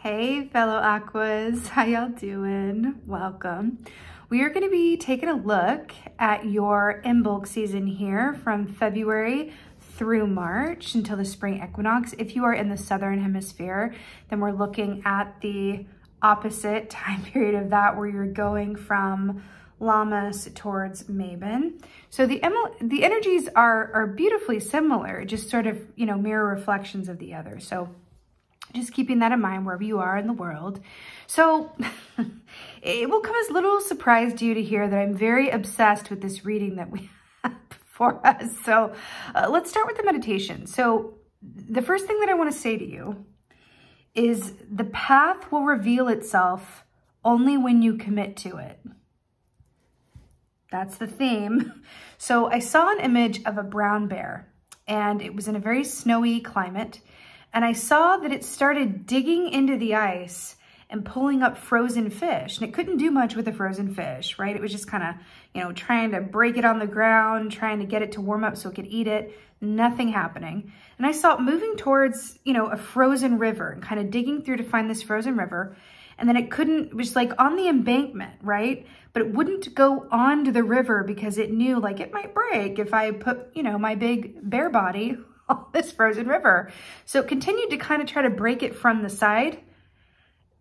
Hey fellow Aquas, how y'all doing? Welcome. We are going to be taking a look at your Imbolc season here from February through March until the spring equinox. If you are in the southern hemisphere, then we're looking at the opposite time period of that, where you're going from Lammas towards Mabon. So the energies are beautifully similar, just sort of, mirror reflections of the other. So just keeping that in mind wherever you are in the world. So it will come as little surprise to you to hear that I'm very obsessed with this reading that we have for us. So let's start with the meditation. So the first thing that I want to say to you is the path will reveal itself only when you commit to it. That's the theme. So I saw an image of a brown bear, and it was in a very snowy climate. And I saw that it started digging into the ice and pulling up frozen fish. And it couldn't do much with the frozen fish, right? It was just kind of, trying to break it on the ground, trying to get it to warm up so it could eat it. Nothing happening. And I saw it moving towards, a frozen river and kind of digging through to find this frozen river. And then it was like on the embankment, right? But it wouldn't go onto the river because it knew like it might break if I put, my big bear body on this frozen river. So it continued to kind of try to break it from the side.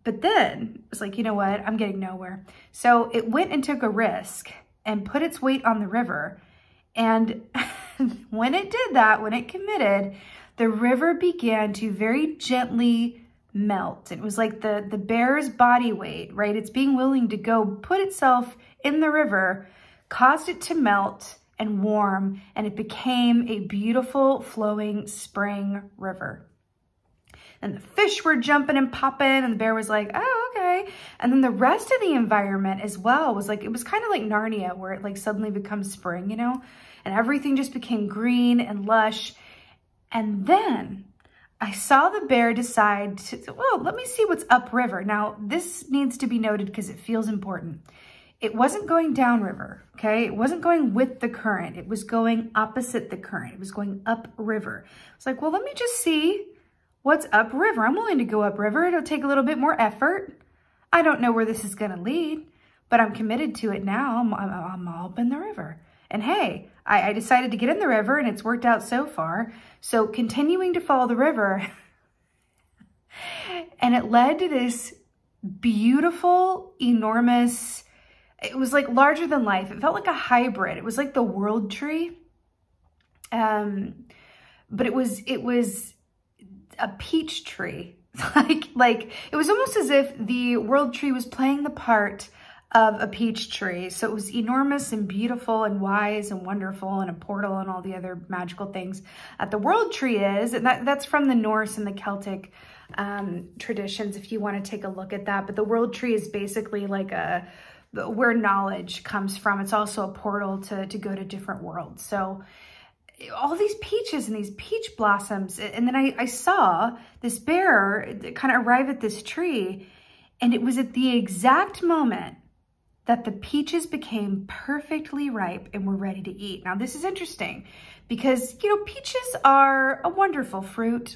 But then it was like, you know what? I'm getting nowhere. So it went and took a risk and put its weight on the river. And when it did that, when it committed, the river began to very gently melt. It was like the bear's body weight, right? It's being willing to go put itself in the river, caused it to melt and warm, and it became a beautiful flowing spring river. And the fish were jumping and popping, and the bear was like, oh, okay. And then the rest of the environment as well was like, it was kind of like Narnia, where it like suddenly becomes spring, and everything just became green and lush. And then I saw the bear decide to, well, let me see what's upriver. Now, this needs to be noted because it feels important. It wasn't going downriver, okay? It wasn't going with the current. It was going opposite the current. It was going upriver. It's like, well, let me just see what's upriver. I'm willing to go upriver. It'll take a little bit more effort. I don't know where this is going to lead, but I'm committed to it now. I'm all up in the river. And hey, I decided to get in the river, and it's worked out so far. So continuing to follow the river, and it led to this beautiful, enormous, it was like larger than life. It felt like a hybrid. It was like the world tree. But it was a peach tree. like it was almost as if the world tree was playing the part of a peach tree. So it was enormous and beautiful and wise and wonderful, and a portal and all the other magical things that the world tree is. And that's from the Norse and the Celtic traditions, if you want to take a look at that. But the world tree is basically like where knowledge comes from. It's also a portal to go to different worlds. So all these peaches and these peach blossoms. And then I saw this bear kind of arrive at this tree, and it was at the exact moment that the peaches became perfectly ripe and were ready to eat. Now, this is interesting because, peaches are a wonderful fruit.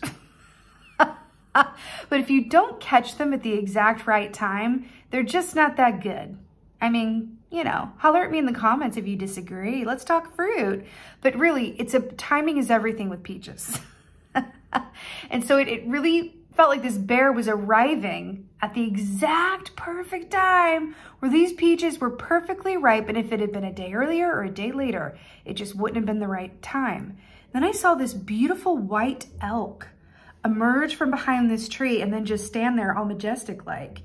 But if you don't catch them at the exact right time, they're just not that good. I mean, holler at me in the comments if you disagree. Let's talk fruit. But really, timing is everything with peaches. And so it really felt like this bear was arriving at the exact perfect time where these peaches were perfectly ripe. And if it had been a day earlier or a day later, it just wouldn't have been the right time. Then I saw this beautiful white elk emerge from behind this tree and then just stand there all majestic-like.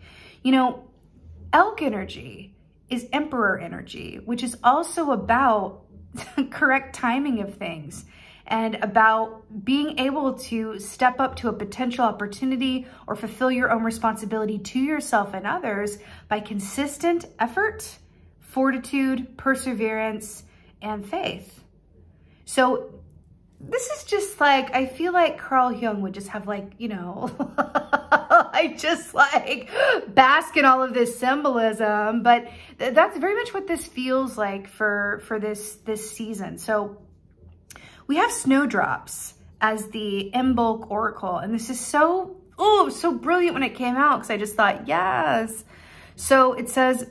Elk energy is emperor energy, which is also about correct timing of things and about being able to step up to a potential opportunity or fulfill your own responsibility to yourself and others by consistent effort, fortitude, perseverance, and faith. So this is just like, I feel like Carl Jung would just have like, I just like bask in all of this symbolism, but that's very much what this feels like for this season. So we have snowdrops as the Imbolc oracle, and this is so oh, it was so brilliant when it came out because I just thought, yes. So it says,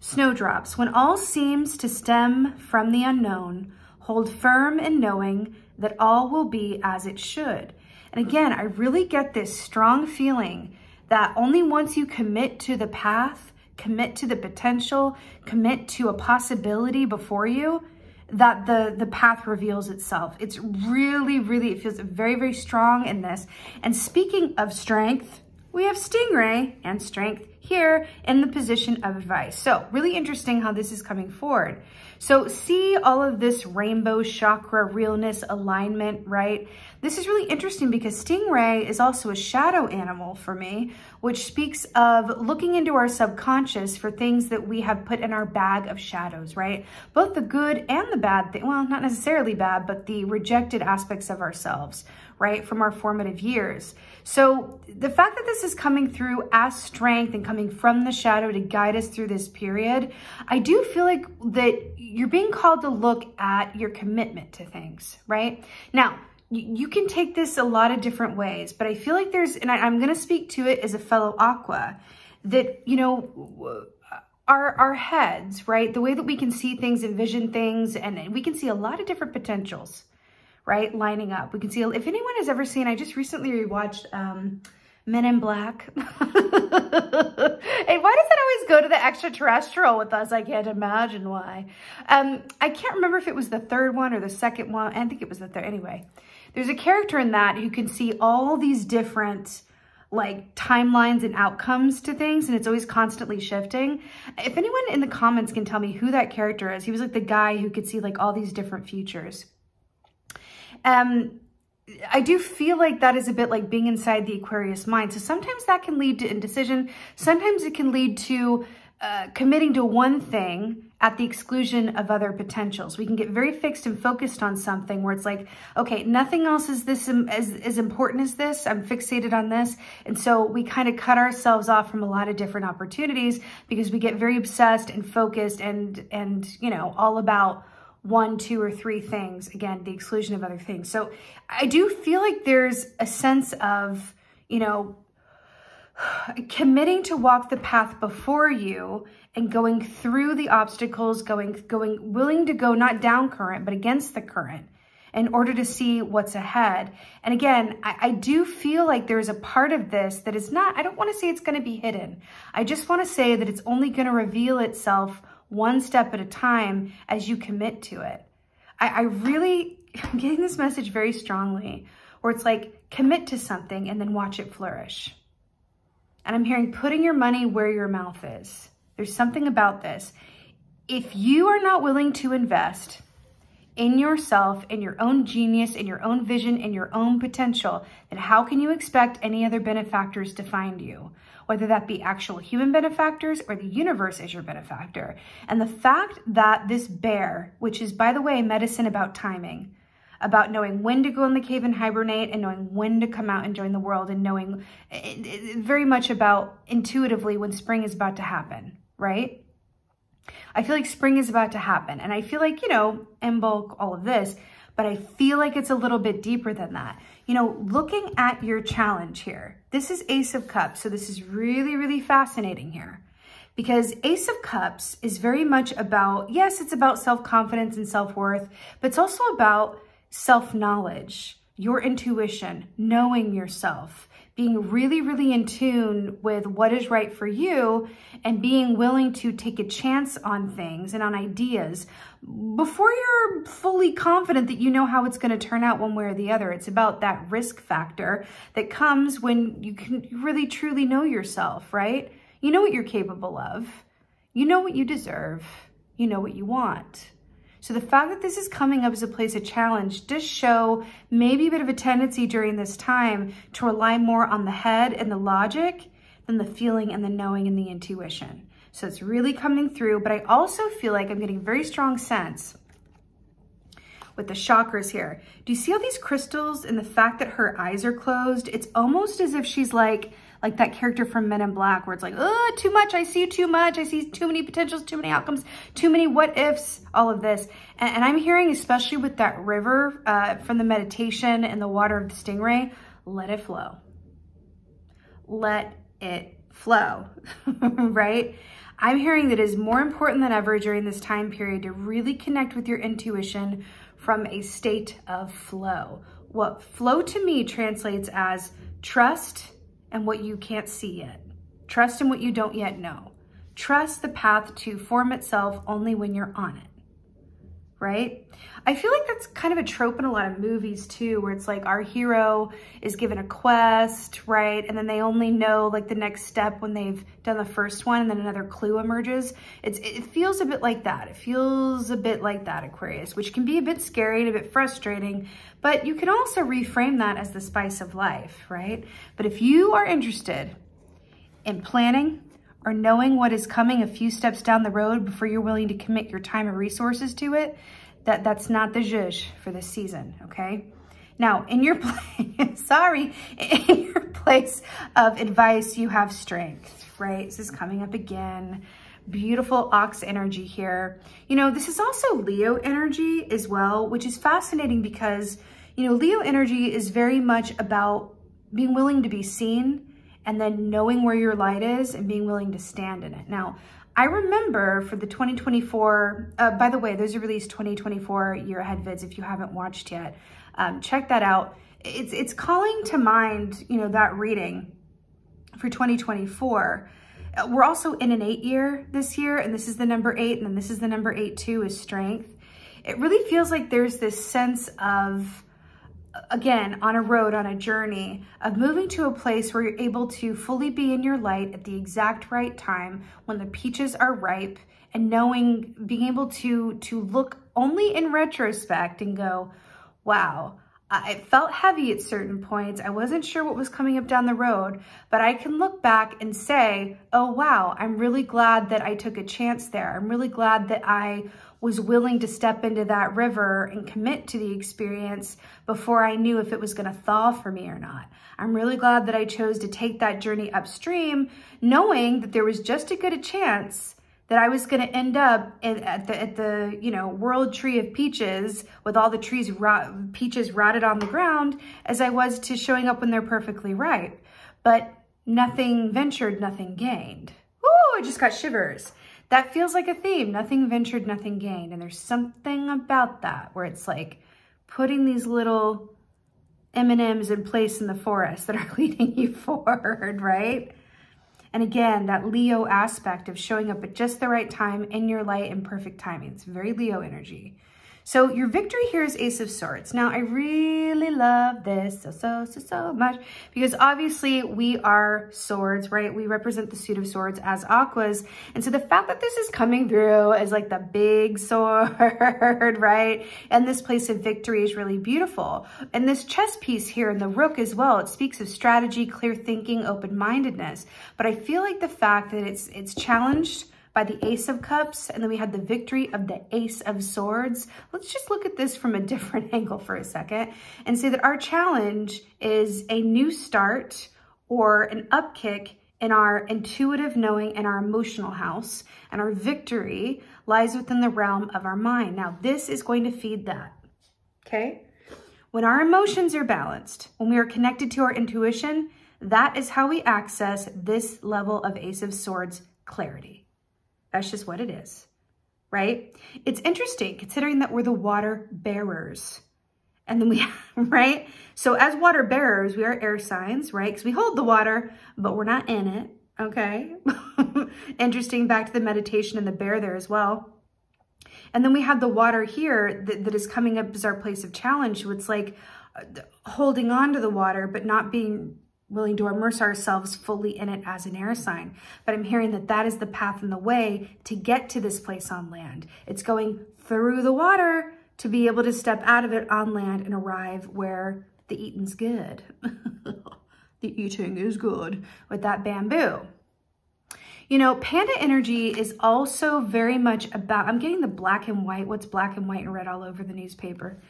snowdrops, when all seems to stem from the unknown, hold firm in knowing that all will be as it should. And again, I really get this strong feeling that only once you commit to the path, commit to the potential, commit to a possibility before you, that the path reveals itself. It's really, really, it feels very, very strong in this. And speaking of strength, we have Stingray and strength here in the position of advice. So really interesting how this is coming forward. So see all of this rainbow chakra realness alignment, right? This is really interesting because Stingray is also a shadow animal for me, which speaks of looking into our subconscious for things that we have put in our bag of shadows, right? Both the good and the bad, well, not necessarily bad, but the rejected aspects of ourselves, right? From our formative years. So the fact that this is coming through as strength and coming from the shadow to guide us through this period, I do feel like that you're being called to look at your commitment to things, right? Now, you can take this a lot of different ways, but I feel like there's, and I'm going to speak to it as a fellow Aqua, that, you know, our heads, right? The way that we can see things, envision things, and we can see a lot of different potentials, right? Lining up. We can see, if anyone has ever seen, I just recently rewatched Men in Black. Hey, why does it always go to the extraterrestrial with us? I can't imagine why. I can't remember if it was the third one or the second one. I think it was the third. Anyway, there's a character in that who can see all these different like timelines and outcomes to things, and it's always constantly shifting. If anyone in the comments can tell me who that character is, he was like the guy who could see like all these different futures. I do feel like that is a bit like being inside the Aquarius mind. So sometimes that can lead to indecision. Sometimes it can lead to committing to one thing at the exclusion of other potentials. We can get very fixed and focused on something where it's like, okay, nothing else is this as important as this. I'm fixated on this. And so we kind of cut ourselves off from a lot of different opportunities because we get very obsessed and focused and you know, all about one, two, or three things, again, the exclusion of other things. So I do feel like there's a sense of, you know, committing to walk the path before you and going through the obstacles, willing to go not down current, but against the current in order to see what's ahead. And again, I do feel like there's a part of this that is not, I don't want to say it's going to be hidden. I just want to say that it's only going to reveal itself one step at a time as you commit to it. I'm getting this message very strongly where it's like commit to something and then watch it flourish. And I'm hearing putting your money where your mouth is. There's something about this. If you are not willing to invest in yourself, in your own genius, in your own vision, in your own potential, then how can you expect any other benefactors to find you? Whether that be actual human benefactors or the universe is your benefactor. And the fact that this bear, which is, by the way, medicine about timing, about knowing when to go in the cave and hibernate and knowing when to come out and join the world and knowing very much about intuitively when spring is about to happen, right? I feel like spring is about to happen. And I feel like, you know, Imbolc, all of this, but I feel like it's a little bit deeper than that. You know, looking at your challenge here, this is Ace of Cups. So this is really, really fascinating here because Ace of Cups is very much about, yes, it's about self-confidence and self-worth, but it's also about self-knowledge, your intuition, knowing yourself, being really, really in tune with what is right for you and being willing to take a chance on things and on ideas before you're fully confident that you know how it's going to turn out one way or the other. It's about that risk factor that comes when you can really, truly know yourself, right? You know what you're capable of. You know what you deserve. You know what you want. So the fact that this is coming up as a place of challenge does show maybe a bit of a tendency during this time to rely more on the head and the logic than the feeling and the knowing and the intuition. So it's really coming through, but I also feel like I'm getting a very strong sense with the chakras here. Do you see all these crystals and the fact that her eyes are closed? It's almost as if she's like that character from Men in Black where it's like, oh, too much, I see too much, I see too many potentials, too many outcomes, too many what ifs, all of this. And I'm hearing, especially with that river from the meditation and the water of the stingray, let it flow. let it flow, right? I'm hearing that it is more important than ever during this time period to really connect with your intuition from a state of flow. What flow to me translates as trust and what you can't see yet. Trust in what you don't yet know. Trust the path to form itself only when you're on it, right? I feel like that's kind of a trope in a lot of movies too, where it's like our hero is given a quest, right? And then they only know like the next step when they've done the first one and then another clue emerges. It feels a bit like that. It feels a bit like that, Aquarius, which can be a bit scary and a bit frustrating, but you can also reframe that as the spice of life, right? But if you are interested in planning or knowing what is coming a few steps down the road before you're willing to commit your time and resources to it, that's not the zhuzh for this season, okay? Now, in your in your place of advice, you have strength, right? This is coming up again. Beautiful ox energy here. You know, this is also Leo energy as well, which is fascinating because, you know, Leo energy is very much about being willing to be seen and then knowing where your light is and being willing to stand in it. Now, I remember for the 2024, by the way, those are released 2024 year ahead vids if you haven't watched yet. Check that out. It's calling to mind, you know, that reading for 2024. We're also in an 8 year this year, and this is the number 8, and then this is the number 8 too, is strength. It really feels like there's this sense of, again, on a road, on a journey of moving to a place where you're able to fully be in your light at the exact right time when the peaches are ripe, and knowing, being able to look only in retrospect and go, wow, it felt heavy at certain points. I wasn't sure what was coming up down the road, but I can look back and say, oh, wow, I'm really glad that I took a chance there. I'm really glad that I was willing to step into that river and commit to the experience before I knew if it was going to thaw for me or not. I'm really glad that I chose to take that journey upstream, knowing that there was just as good a chance that I was going to end up at the you know, world tree of peaches with all the peaches rotted on the ground as I was to showing up when they're perfectly ripe. But nothing ventured, nothing gained. Ooh, I just got shivers. That feels like a theme. Nothing ventured, nothing gained. And there's something about that where it's like putting these little M&Ms in place in the forest that are leading you forward, right? And again, that Leo aspect of showing up at just the right time in your light and perfect timing. It's very Leo energy. So your victory here is Ace of Swords. Now, I really love this so much because obviously we are swords, right? We represent the suit of swords as aquas. And so the fact that this is coming through as like the big sword, right? And this place of victory is really beautiful. And this chess piece here in the rook as well, it speaks of strategy, clear thinking, open-mindedness. But I feel like the fact that it's challenged by the Ace of Cups, and then we had the victory of the Ace of Swords. Let's just look at this from a different angle for a second and say that our challenge is a new start or an upkick in our intuitive knowing and our emotional house, and our victory lies within the realm of our mind. Now, this is going to feed that, okay? When our emotions are balanced, when we are connected to our intuition, that is how we access this level of Ace of Swords clarity. That's just what it is, right? It's interesting considering that we're the water bearers. And then we, right? So as water bearers, we are air signs, right? Because we hold the water, but we're not in it, okay? Interesting, back to the meditation and the bear there as well. And then we have the water here that is coming up as our place of challenge. So it's like holding on to the water, but not being willing to immerse ourselves fully in it as an air sign. But I'm hearing that that is the path and the way to get to this place on land. It's going through the water to be able to step out of it on land and arrive where the eating's good. The eating is good with that bamboo. You know, panda energy is also very much about, I'm getting the black and white, what's black and white and red all over the newspaper.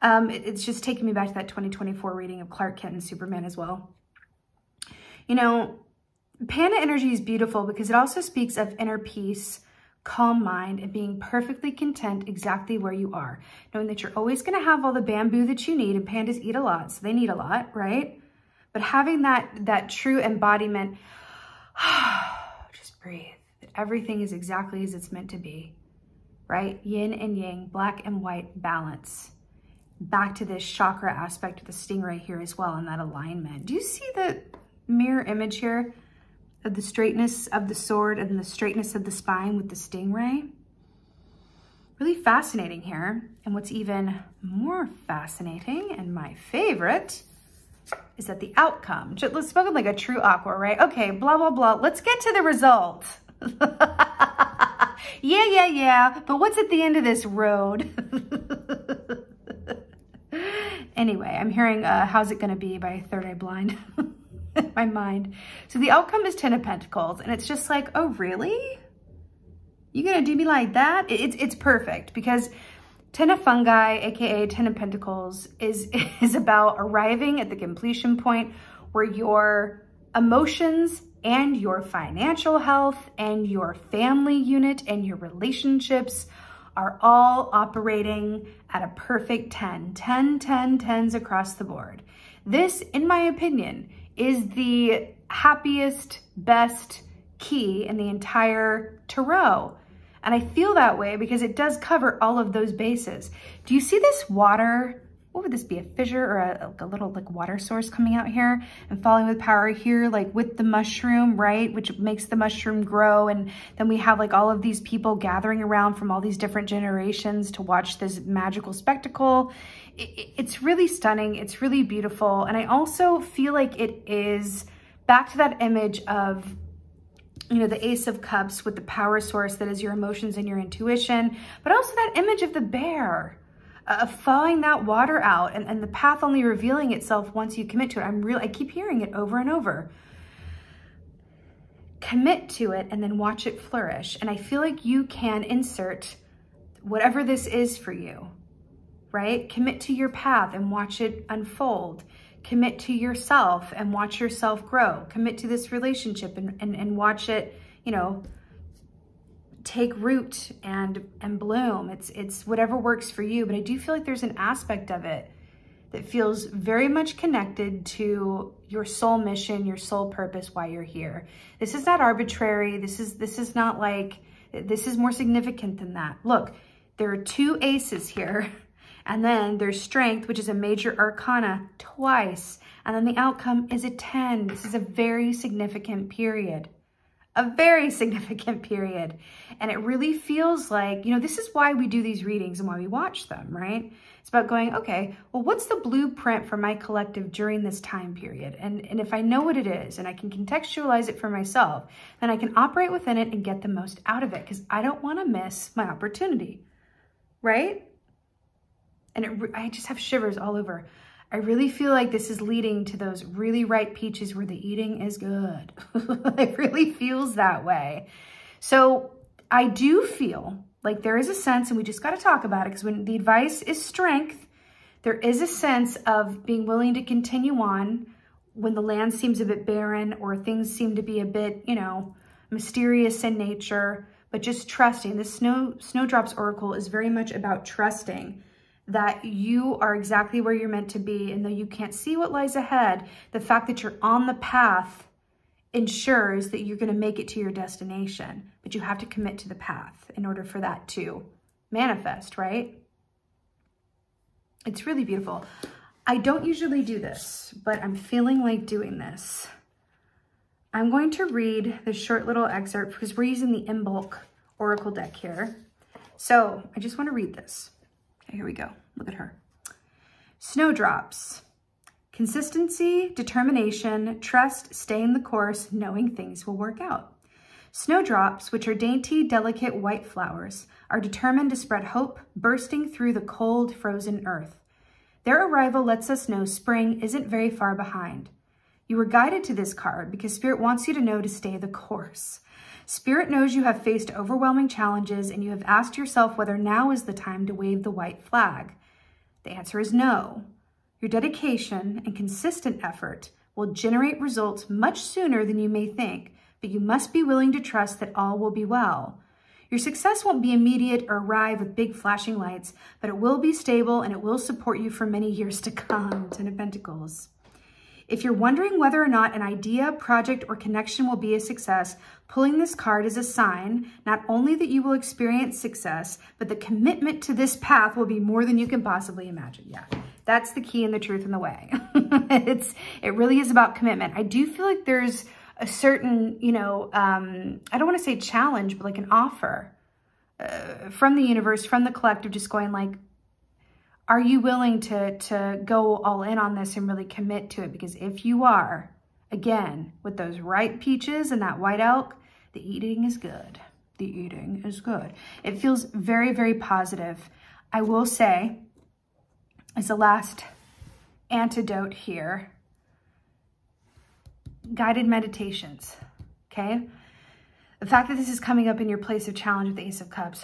It's just taking me back to that 2024 reading of Clark Kent and Superman as well. You know, panda energy is beautiful because it also speaks of inner peace, calm mind, and being perfectly content exactly where you are. Knowing that you're always going to have all the bamboo that you need, and pandas eat a lot, so they need a lot, right? but having that true embodiment, just breathe, that everything is exactly as it's meant to be, right? Yin and yang, black and white balance. Back to this chakra aspect of the stingray here as well, and that alignment. Do you see the mirror image here of the straightness of the sword and the straightness of the spine with the stingray? Really fascinating here. And what's even more fascinating and my favorite is that the outcome, let's spoken like a true aqua, right? Okay, blah, blah, blah. Let's get to the result. Yeah. But what's at the end of this road? Anyway, I'm hearing How's It Gonna Be by Third Eye Blind in my mind. So the outcome is 10 of Pentacles, and it's just like, oh, really? You gonna do me like that? It's perfect, because 10 of Fungi, aka 10 of Pentacles, is about arriving at the completion point where your emotions and your financial health and your family unit and your relationships are all operating at a perfect 10. 10, 10, 10s across the board. This, in my opinion, is the happiest, best key in the entire tarot. And I feel that way because it does cover all of those bases. Do you see this water? What would this be, a fissure or a little like water source coming out here and falling with power here, like with the mushroom, right? Which makes the mushroom grow. And then we have like all of these people gathering around from all these different generations to watch this magical spectacle. It's really stunning. It's really beautiful. And I also feel like it is back to that image of, you know, the Ace of Cups with the power source that is your emotions and your intuition, but also that image of the bear. Of thawing that water out and the path only revealing itself once you commit to it. I keep hearing it over and over. Commit to it and then watch it flourish. And I feel like you can insert whatever this is for you, right? Commit to your path and watch it unfold. Commit to yourself and watch yourself grow. Commit to this relationship and watch it, you know, take root and bloom. It's whatever works for you, but I do feel like there's an aspect of it that feels very much connected to your soul mission, your soul purpose, why you're here. This is not arbitrary. This is not like, this is more significant than that. Look, there are 2 aces here, and then there's strength, which is a major arcana twice, and then the outcome is a 10. This is a very significant period. A very significant period. And it really feels like, you know, this is why we do these readings and why we watch them, right? It's about going, okay, well, what's the blueprint for my collective during this time period? And if I know what it is and I can contextualize it for myself, then I can operate within it and get the most out of it, because I don't want to miss my opportunity, right? And I just have shivers all over. I really feel like this is leading to those really ripe peaches where the eating is good. It really feels that way. So I do feel like there is a sense, and we just got to talk about it, because when the advice is strength, there is a sense of being willing to continue on when the land seems a bit barren or things seem to be a bit, you know, mysterious in nature, but just trusting. The Snowdrops Oracle is very much about trusting that you are exactly where you're meant to be. And though you can't see what lies ahead, the fact that you're on the path ensures that you're going to make it to your destination. But you have to commit to the path in order for that to manifest, right? It's really beautiful. I don't usually do this, but I'm feeling like doing this. I'm going to read this short little excerpt because we're using the Imbolc Oracle deck here. So I just want to read this. Okay, here we go. Look at her. Snowdrops. Consistency, determination, trust, staying the course, knowing things will work out. Snowdrops, which are dainty, delicate white flowers, are determined to spread hope, bursting through the cold, frozen earth. Their arrival lets us know spring isn't very far behind. You were guided to this card because Spirit wants you to know to stay the course. Spirit knows you have faced overwhelming challenges and you have asked yourself whether now is the time to wave the white flag. The answer is no. Your dedication and consistent effort will generate results much sooner than you may think, but you must be willing to trust that all will be well. Your success won't be immediate or arrive with big flashing lights, but it will be stable and it will support you for many years to come. Ten of Pentacles. If you're wondering whether or not an idea, project, or connection will be a success, pulling this card is a sign not only that you will experience success, but the commitment to this path will be more than you can possibly imagine. Yeah, that's the key and the truth and the way. It really is about commitment. I do feel like there's a certain, you know, I don't want to say challenge, but like an offer from the universe, from the collective, just going like, are you willing to go all in on this and really commit to it? Because if you are, again, with those ripe peaches and that white elk, the eating is good. The eating is good. It feels very, very positive. I will say, as the last antidote here, guided meditations, okay? The fact that this is coming up in your place of challenge with the Ace of Cups,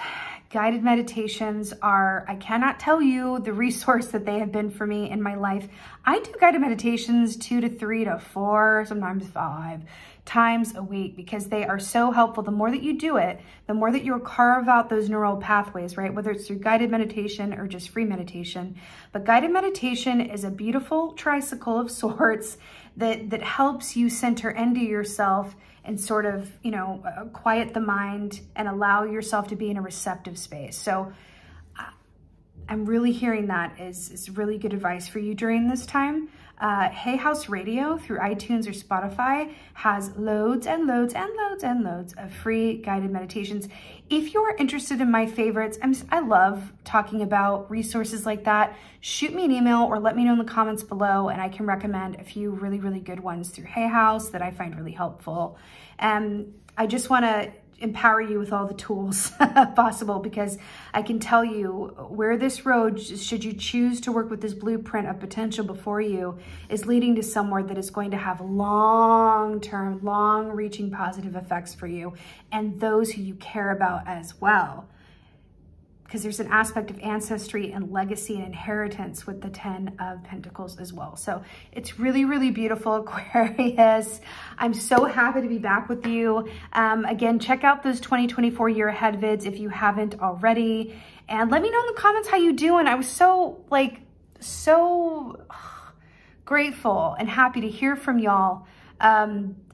guided meditations are, I cannot tell you the resource that they have been for me in my life. I do guided meditations 2 to 3 to 4, sometimes 5 times a week because they are so helpful. The more that you do it, the more that you'll carve out those neural pathways, right? Whether it's through guided meditation or just free meditation. But guided meditation is a beautiful tricycle of sorts that helps you center into yourself and sort of, you know, quiet the mind and allow yourself to be in a receptive space. So I'm really hearing that is really good advice for you during this time. Hay House Radio through iTunes or Spotify has loads and loads and loads and loads of free guided meditations. If you're interested in my favorites, I love talking about resources like that. Shoot me an email or let me know in the comments below and I can recommend a few really, really good ones through Hay House that I find really helpful. And I just want to empower you with all the tools possible because I can tell you where this road, should you choose to work with this blueprint of potential before you, is leading to somewhere that is going to have long-term, long-reaching positive effects for you and those who you care about as well. Because there's an aspect of ancestry and legacy and inheritance with the 10 of Pentacles as well. So it's really, really beautiful, Aquarius. I'm so happy to be back with you. Again, check out those 2024 year ahead vids if you haven't already. And let me know in the comments how you doing. I was so grateful and happy to hear from y'all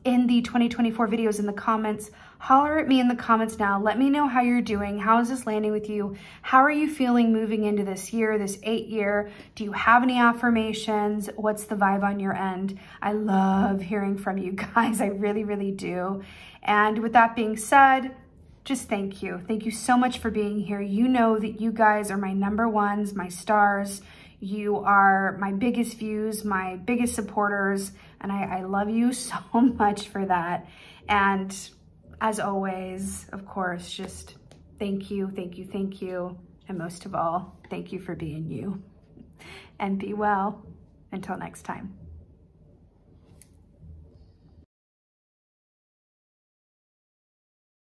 in the 2024 videos in the comments. Holler at me in the comments now. Let me know how you're doing. How is this landing with you? How are you feeling moving into this year, this 8 year? Do you have any affirmations? What's the vibe on your end? I love hearing from you guys. I really, really do. And with that being said, just thank you. Thank you so much for being here. You know that you guys are my number ones, my stars. You are my biggest views, my biggest supporters, and I love you so much for that. And as always, of course, just thank you, thank you, thank you. And most of all, thank you for being you. And be well until next time.